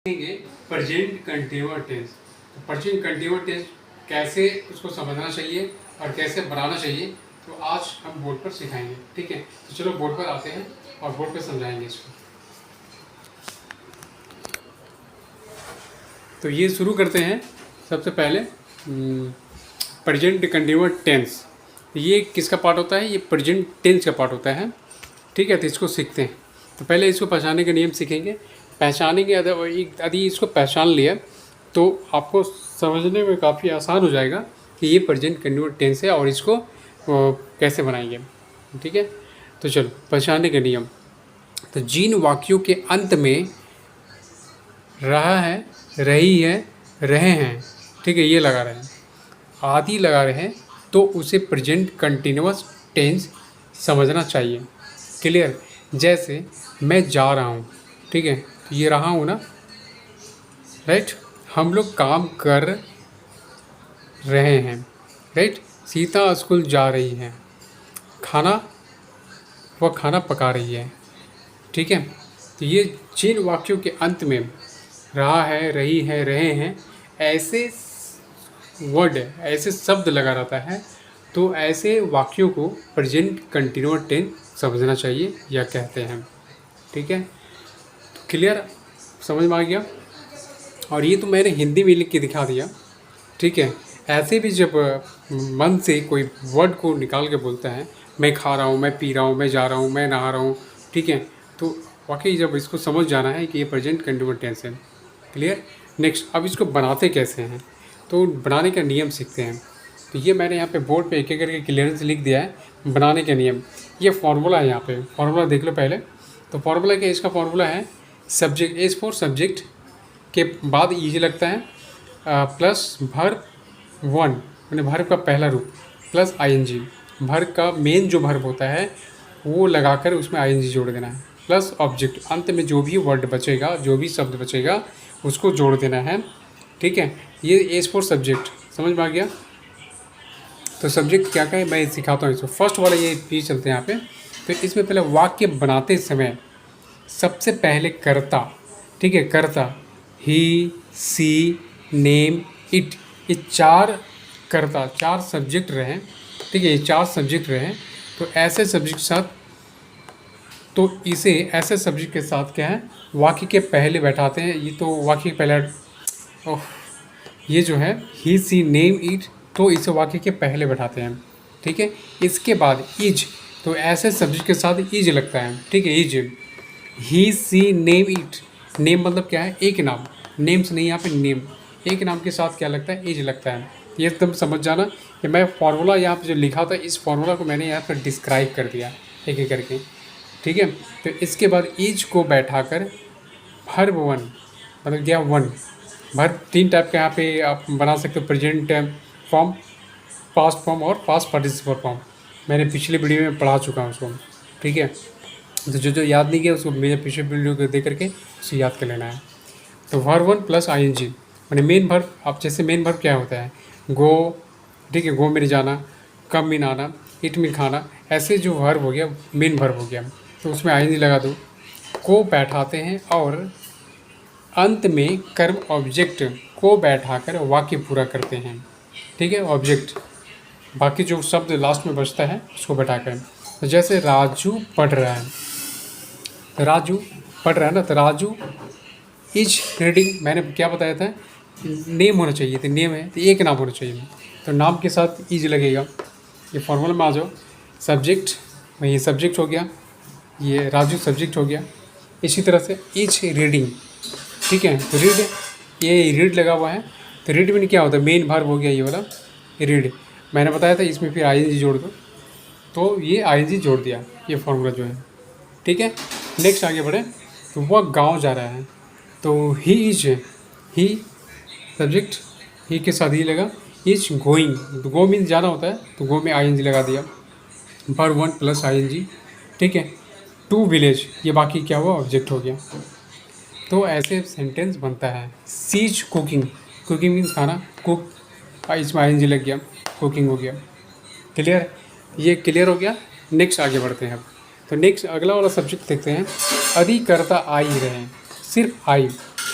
देखेंगे present continuous tense. तो present continuous tense कैसे उसको समझना चाहिए और कैसे बनाना चाहिए, तो आज हम बोर्ड पर सिखाएंगे। ठीक है, तो चलो बोर्ड पर आते हैं और बोर्ड पर समझाएंगे इसको। तो ये शुरू करते हैं। सबसे पहले प्रेजेंट कंटीन्यूअस टेंस, ये किसका पार्ट होता है? ये प्रेजेंट टेंस का पार्ट होता है। ठीक है, तो इसको सीखते हैं। तो पहले इसको पहचानने के नियम सीखेंगे। पहचानेंगे, यदि इसको पहचान लिया तो आपको समझने में काफ़ी आसान हो जाएगा कि ये प्रेजेंट कंटीन्यूअस टेंस है और इसको कैसे बनाएंगे। ठीक है, तो चलो पहचानने के नियम। तो जिन वाक्यों के अंत में रहा है, रही है, रहे हैं, ठीक है, ये लगा रहे हैं, आदि लगा रहे हैं, तो उसे प्रेजेंट कंटीन्यूअस टेंस समझना चाहिए। क्लियर? जैसे मैं जा रहा हूँ, ठीक है, तो ये रहा हूँ ना, राइट। हम लोग काम कर रहे हैं, राइट। सीता स्कूल जा रही है, वह खाना पका रही है। ठीक है, तो ये जिन वाक्यों के अंत में रहा है, रही है, रहे हैं, ऐसे वर्ड, ऐसे शब्द लगा रहता है, तो ऐसे वाक्यों को प्रेजेंट कंटीन्यूअस टेंस समझना चाहिए या कहते हैं। ठीक है, तो क्लियर, समझ में आ गया। और ये तो मैंने हिंदी में लिख के दिखा दिया। ठीक है, ऐसे भी जब मन से कोई वर्ड को निकाल के बोलता है, मैं खा रहा हूँ, मैं पी रहा हूँ, मैं जा रहा हूँ, मैं नहा रहा हूँ, ठीक है, तो वाकई जब इसको समझ जाना है कि ये प्रेजेंट कंटीन्यूअस टेंस है। क्लियर? नेक्स्ट, अब इसको बनाते कैसे हैं, तो बनाने का नियम सीखते हैं। तो ये मैंने यहाँ पे बोर्ड पे एक एक करके क्लियरेंस लिख दिया है बनाने के नियम। ये फार्मूला है, यहाँ पे फार्मूला देख लो पहले। तो फार्मूला क्या, इसका फार्मूला है सब्जेक्ट, एज फॉर सब्जेक्ट के बाद ईजी लगता है, प्लस भर्ब वन, मैंने भर्ब का पहला रूप, प्लस आईएनजी। भर्ब का मेन जो भर्ब होता है वो लगाकर उसमें आईएनजी जोड़ देना है, प्लस ऑब्जेक्ट। अंत में जो भी वर्ड बचेगा, जो भी शब्द बचेगा, उसको जोड़ देना है। ठीक है, ये एज फॉर सब्जेक्ट समझ में आ गया। तो सब्जेक्ट क्या क्या है मैं सिखाता हूँ इसको। फर्स्ट वाला ये पीछे चलते हैं यहाँ पे। तो इसमें पहले वाक्य बनाते समय सबसे पहले कर्ता, ठीक है, कर्ता, ही, सी, नेम, इट, ये चार कर्ता, चार सब्जेक्ट रहे। ठीक है, ये चार सब्जेक्ट रहे। तो ऐसे सब्जेक्ट के साथ, तो इसे ऐसे सब्जेक्ट के साथ क्या है, वाक्य के पहले बैठाते हैं। ये तो वाक्य के पहले, ये जो है ही, सी, नेम, इट, तो इसे वाक्य के पहले बैठाते हैं। ठीक है, इसके बाद इज, तो ऐसे सब्जेक्ट के साथ इज लगता है। ठीक है, is, he, she, name, it. Name मतलब क्या है, एक नाम, नेम्स नहीं, यहाँ पे नेम, एक नाम के साथ क्या लगता है, इज लगता है। ये एकदम समझ जाना कि मैं फार्मूला यहाँ पे जो लिखा था, इस फार्मूला को मैंने यहाँ पर डिस्क्राइब कर दिया एक एक करके। ठीक है, तो इसके बाद इज को बैठाकर भर्ब वन, मतलब क्या वन, भर्ब तीन टाइप के यहाँ पे आप बना सकते हो, प्रेजेंट फॉर्म, पास्ट फॉर्म और पास्ट पार्टिसिपल फॉर्म। मैंने पिछले वीडियो में पढ़ा चुका हूँ उसको। ठीक है, तो जो याद नहीं किया उसको मेरे पिछले वीडियो को देख करके उसे याद कर लेना है। तो वर्ब वन प्लस आईएनजी, मैंने मेन वर्ब, अब जैसे मेन वर्ब क्या होता है, गो, ठीक है, गो मेरे जाना, कम मीन आना, इट मीन खाना, ऐसे जो वर्ब हो गया मेन वर्ब हो गया, तो उसमें आईएनजी लगा दो। को बैठाते हैं और अंत में कर्म ऑब्जेक्ट को बैठाकर वाक्य पूरा करते हैं। ठीक है, ऑब्जेक्ट, बाकी जो शब्द लास्ट में बचता है उसको बैठाकर। तो जैसे राजू पढ़ रहा है, तो राजू पढ़ रहा है ना, तो राजू इज रीडिंग, मैंने क्या बताया था, नेम होना चाहिए, तो नेम है तो एक नाम होना चाहिए, तो नाम के साथ इज लगेगा। ये फॉर्मूला में आ जाओ, सब्जेक्ट, ये सब्जेक्ट हो गया, ये राजू सब्जेक्ट हो गया। इसी तरह से इज रीडिंग, ठीक है, तो रीड, ये रीड लगा हुआ है, तो रीड में क्या होता है, मेन वर्ब हो गया ये वाला रीड, मैंने बताया था इसमें फिर आईएनजी जोड़ दो, तो ये आईएनजी जोड़ दिया, ये फॉर्मूला जो है। ठीक है, नेक्स्ट आगे बढ़े। तो वह गांव जा रहा है, तो ही इज, ही सब्जेक्ट, ही के साथ ही लगा, इज गोइंग, तो गो मीन जाना होता है, तो गो में आईएनजी लगा दिया, वर्ब वन प्लस आईएनजी। ठीक है, टू विलेज, ये बाकी क्या हुआ, ऑब्जेक्ट हो गया। तो ऐसे सेंटेंस बनता है। सीज कुकिंग, कुकिंग मीन्स खाना, कुक, इसमें आईएनजी लग गया, कुकिंग हो गया। क्लियर? ये क्लियर हो गया। नेक्स्ट आगे बढ़ते हैं अब। तो नेक्स्ट अगला वाला सब्जेक्ट देखते हैं। अधिकर्ता आई रहे, सिर्फ आई,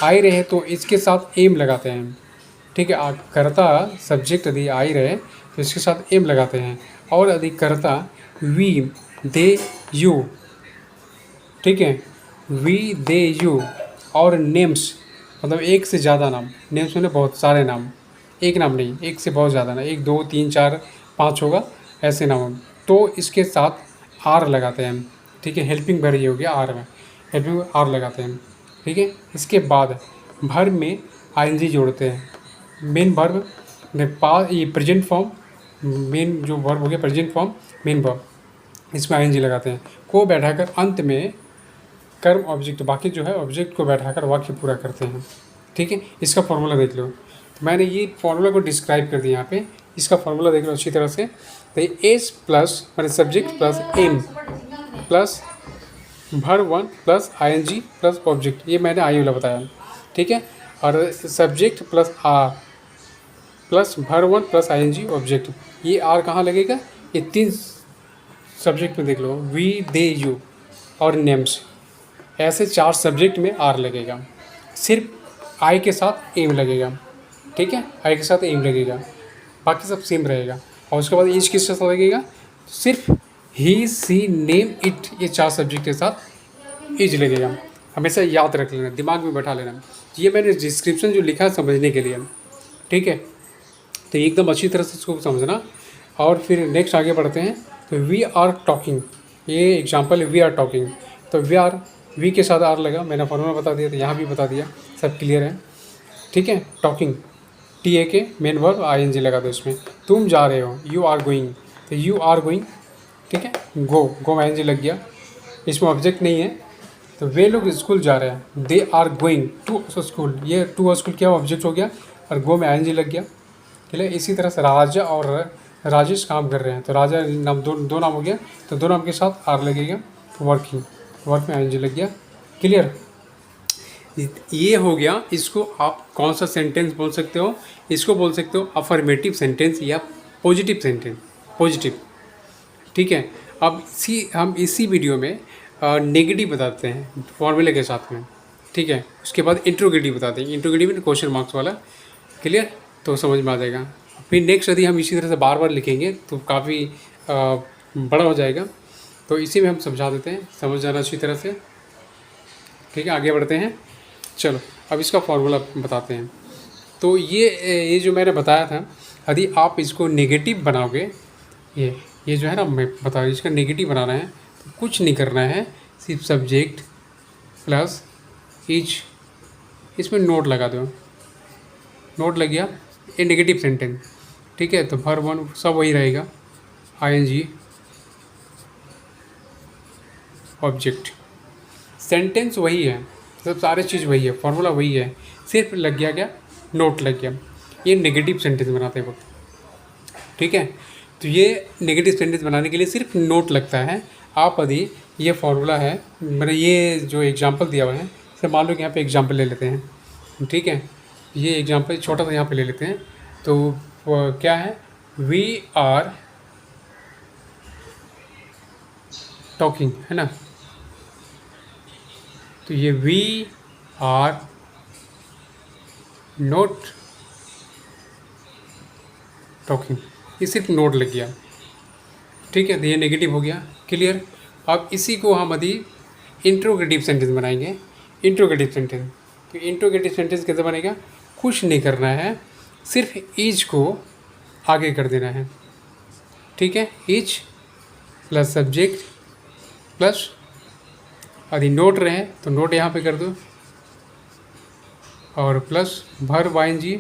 आई रहे तो इसके साथ एम लगाते हैं, ठीक है। कर्ता सब्जेक्ट यदि आई रहे तो इसके साथ एम लगाते हैं, और यदि कर्ता वी दे यू, ठीक है, वी दे यू, और नेम्स मतलब एक से ज़्यादा नाम, नेम्स में बहुत सारे नाम, एक नाम नहीं, एक से बहुत ज़्यादा ना, 1 2 3 4 5 होगा ऐसे नाम, तो इसके साथ आर लगाते हैं हम, ठीक है। हेल्पिंग वर्ब ये हो गया आर में, हेल्पिंग आर लगाते हैं, ठीक है। इसके बाद वर्ब में आईएनजी जोड़ते हैं, मेन वर्ब में पास, ये प्रेजेंट फॉर्म, मेन जो वर्ब हो गया प्रेजेंट फॉर्म मेन वर्ब, इसमें आईएनजी लगाते हैं, को बैठाकर अंत में कर्म ऑब्जेक्ट, बाकी जो है ऑब्जेक्ट को बैठाकर वाक्य पूरा करते हैं, ठीक है। इसका फॉर्मूला देख लो, तो मैंने ये फार्मूला को डिस्क्राइब कर दिया यहाँ पे, इसका फार्मूला देख लो अच्छी तरह से। तो एस प्लस मैंने subject plus am plus verb 1 plus ING plus object, ये मैंने आई वाला बताया, ठीक है। और subject plus are plus verb 1 plus ING object, ये आर कहाँ लगेगा, ये 3 सब्जेक्ट में देख लो, वी दे यू और नेम्स, ऐसे 4 सब्जेक्ट में आर लगेगा, सिर्फ आई के साथ एम लगेगा, ठीक है, आई के साथ एम लगेगा, बाकी सब सेम रहेगा। और उसके बाद इज किसके साथ लगेगा, सिर्फ ही सी नेम इट, ये 4 सब्जेक्ट के साथ इज लगेगा। हमेशा याद रख लेना, दिमाग में बैठा लेना, ये मैंने डिस्क्रिप्शन जो लिखा है समझने के लिए, ठीक है। तो एकदम अच्छी तरह से इसको समझना। और फिर नेक्स्ट आगे बढ़ते हैं। तो वी आर टॉकिंग, ये एग्जाम्पल है, वी आर टॉकिंग, तो वी के साथ आर लगा, मैंने फॉर्मूला बता दिया, तो यहाँ भी बता दिया, सब क्लियर है, ठीक है। टॉकिंग टी ए के मेन वर्ब आईएनजी लगा दो इसमें। तुम जा रहे हो, यू आर गोइंग, तो यू आर गोइंग, ठीक है। गो में आईएनजी लग गया, इसमें ऑब्जेक्ट नहीं है, तो वे लोग स्कूल जा रहे हैं, they are going to school, ये टू स्कूल क्या ऑब्जेक्ट हो गया, और गो में आईएनजी लग गया, ठीक है। इसी तरह से राजा और राजेश काम कर रहे हैं, तो राजा नाम दो नाम हो गया, तो दो नाम के साथ आर लगेगा, वर्किंग, वर्क में आईएनजी लग गया, क्लियर। ये हो गया। इसको आप कौन सा सेंटेंस बोल सकते हो, इसको बोल सकते हो अफर्मेटिव सेंटेंस या पॉजिटिव सेंटेंस, पॉजिटिव, ठीक है। अब हम इसी वीडियो में नेगेटिव बताते हैं फॉर्मूले के साथ में, ठीक है। उसके बाद इंट्रोगेटिव बताते हैं, इंट्रोगेटिव में क्वेश्चन मार्क्स वाला, क्लियर, तो समझ में आ जाएगा। फिर नेक्स्ट यदि हम इसी तरह से बार बार लिखेंगे तो काफ़ी बड़ा हो जाएगा, तो इसी में हम समझा देते हैं, समझ जाना अच्छी तरह से, ठीक है। आगे बढ़ते हैं, चलो अब इसका फॉर्मूला बताते हैं। तो ये जो मैंने बताया था, यदि आप इसको नेगेटिव बनाओगे, ये जो है ना, मैं बता रही, इसका नेगेटिव बनाना है तो कुछ नहीं करना है, सिर्फ सब्जेक्ट प्लस इज, इसमें नोट लगा दो, नोट लग गया, ये नेगेटिव सेंटेंस, ठीक है। तो वर्ब 1 सब वही रहेगा, आईएनजी ऑब्जेक्ट, सेंटेंस वही है, सब सारे चीज़ वही है, फॉर्मूला वही है, सिर्फ लग गया क्या, नोट लग गया। ये नेगेटिव सेंटेंस बनाते वक्त, ठीक है। तो ये नेगेटिव सेंटेंस बनाने के लिए सिर्फ नोट लगता है। आप यदि ये फॉर्मूला है, मैंने ये जो एग्जांपल दिया हुआ है, जैसे मान लो कि यहाँ पे एग्जांपल ले लेते हैं, ठीक है। ये एग्जांपल छोटा सा यहाँ पे ले लेते हैं, तो क्या है, वी आर टॉकिंग, है ना, तो ये वी आर नोट टॉकिंग, ये सिर्फ नोट लग गया, ठीक है। तो ये नेगेटिव हो गया, क्लियर। अब इसी को हम यदि इंट्रोगेटिव सेंटेंस बनाएंगे, इंट्रोगेटिव सेंटेंस, तो इंट्रोगेटिव सेंटेंस कैसे बनेगा, कुछ नहीं करना है, सिर्फ इज को आगे कर देना है, ठीक है। इज प्लस सब्जेक्ट प्लस, यदि नोट रहे तो नोट यहाँ पे कर दो, और plus verb ING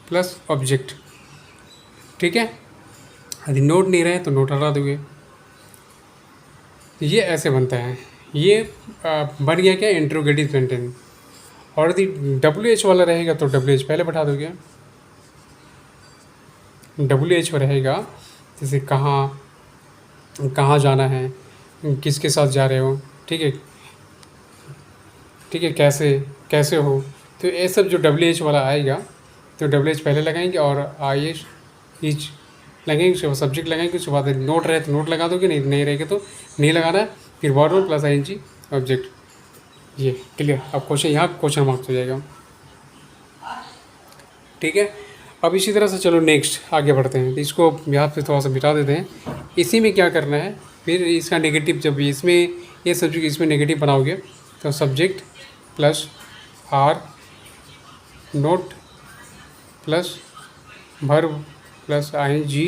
plus object, ठीक है। यदि नोट नहीं रहे तो नोट हटा दोगे। ये ऐसे बनता है, ये बन गया क्या, इंट्रोगेटिव सेंटेंस। और यदि WH वाला रहेगा तो WH पहले बैठा दोगे, WH रहेगा, जैसे कहाँ जाना है, किसके साथ जा रहे हो, ठीक है, ठीक है, कैसे हो, तो ये सब जो WH वाला आएगा तो WH पहले लगाएंगे, और IH इज लगेंगे, उसके बाद सब्जेक्ट लगाएंगे, उसके बाद नोट रहे तो नोट लगा दोगे, नहीं रहेगा तो नहीं लगाना है, फिर वर्ब 1 प्लस आईएनजी ऑब्जेक्ट, ये क्लियर। अब क्वेश्चन यहाँ क्वेश्चन मार्क्स हो जाएगा। ठीक है, अब इसी तरह से चलो नेक्स्ट आगे बढ़ते हैं। तो इसको यहाँ पे थोड़ा सा मिटा देते हैं। इसी में क्या करना है, फिर इसका नेगेटिव, जब इसमें ये सब्जेक्ट इसमें नेगेटिव बनाओगे तो subject plus are not plus verb plus ING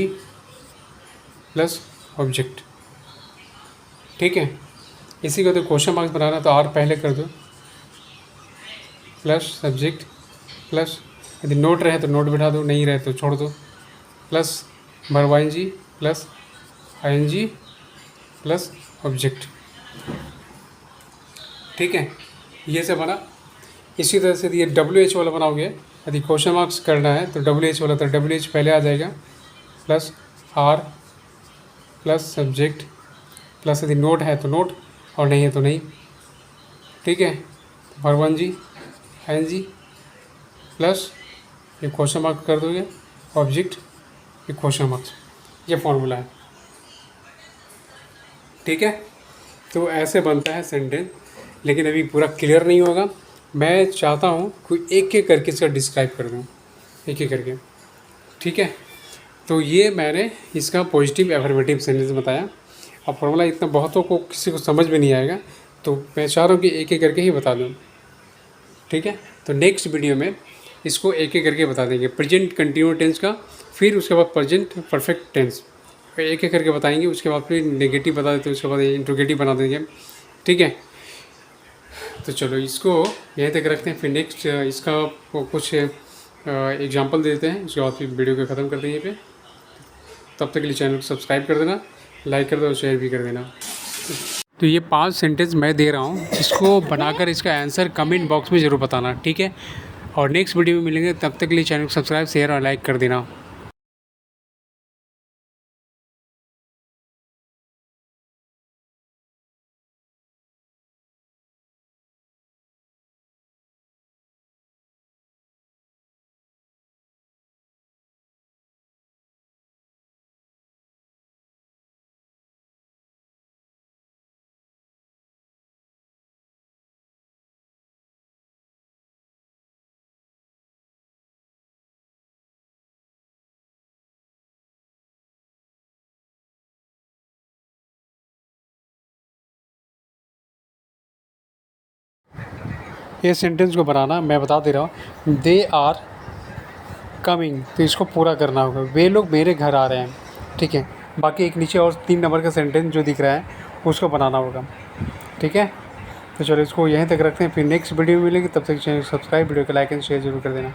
plus object. ठीक है, इसी को तो क्वेश्चन मार्क्स बनाना, तो आर पहले कर दो प्लस सब्जेक्ट प्लस, यदि नोट रहे तो नोट बिठा दो, नहीं रहे तो छोड़ दो, plus verb ING plus ING plus object. ठीक है, ये से बना। इसी तरह से ये डब्ल्यू एच वाला बनाओगे, यदि क्वेश्चन मार्क्स करना है तो डब्ल्यू एच वाला, तो डब्ल्यू एच पहले आ जाएगा plus are plus subject plus, यदि नोट है तो नोट और नहीं है तो नहीं। ठीक है, वर्ब आईएनजी आईएनजी प्लस ये क्वेश्चन मार्क कर दोगे, ऑब्जेक्ट ये क्वेश्चन मार्क्स, ये फॉर्मूला है। ठीक है, तो ऐसे बनता है सेंटेंस, लेकिन अभी पूरा क्लियर नहीं होगा। मैं चाहता हूँ कोई एक एक करके इसका डिस्क्राइब कर दूँ, एक एक करके। ठीक है, तो ये मैंने इसका पॉजिटिव एफर्मेटिव सेंटेंस बताया। अब फॉर्मूला इतना बहुतों को किसी को समझ में नहीं आएगा, तो मैं चाह रहा हूँ कि एक एक करके ही बता दूँ। ठीक है, तो नेक्स्ट वीडियो में इसको एक एक करके बता देंगे, प्रेजेंट कंटिन्यूस टेंस का, फिर उसके बाद प्रेजेंट परफेक्ट टेंस, एक एक करके बताएंगे। उसके बाद फिर नेगेटिव बता देते हैं, उसके बाद इंट्रोगेटिव बना देंगे। ठीक है, तो चलो इसको यहीं तक रखते हैं, फिर नेक्स्ट इसका कुछ एग्जांपल दे देते हैं, उसके बाद फिर वीडियो को ख़त्म कर देंगे पे। तब तक के लिए चैनल को सब्सक्राइब कर देना, लाइक कर दो और शेयर भी कर देना। तो ये 5 सेंटेंस मैं दे रहा हूँ, इसको बनाकर इसका आंसर कमेंट बॉक्स में ज़रूर बताना। ठीक है, और नेक्स्ट वीडियो में मिलेंगे, तब तक के लिए चैनल को सब्सक्राइब शेयर और लाइक कर देना। ये सेंटेंस को बनाना मैं बता दे रहा हूँ, दे आर कमिंग, तो इसको पूरा करना होगा, वे लोग मेरे घर आ रहे हैं। ठीक है, बाकी एक नीचे और 3 नंबर का सेंटेंस जो दिख रहा है उसको बनाना होगा। ठीक है, तो चलो इसको यहीं तक रखते हैं, फिर नेक्स्ट वीडियो में मिलेंगे। तब तक चैनल सब्सक्राइब, वीडियो को लाइक एंड शेयर जरूर कर देना।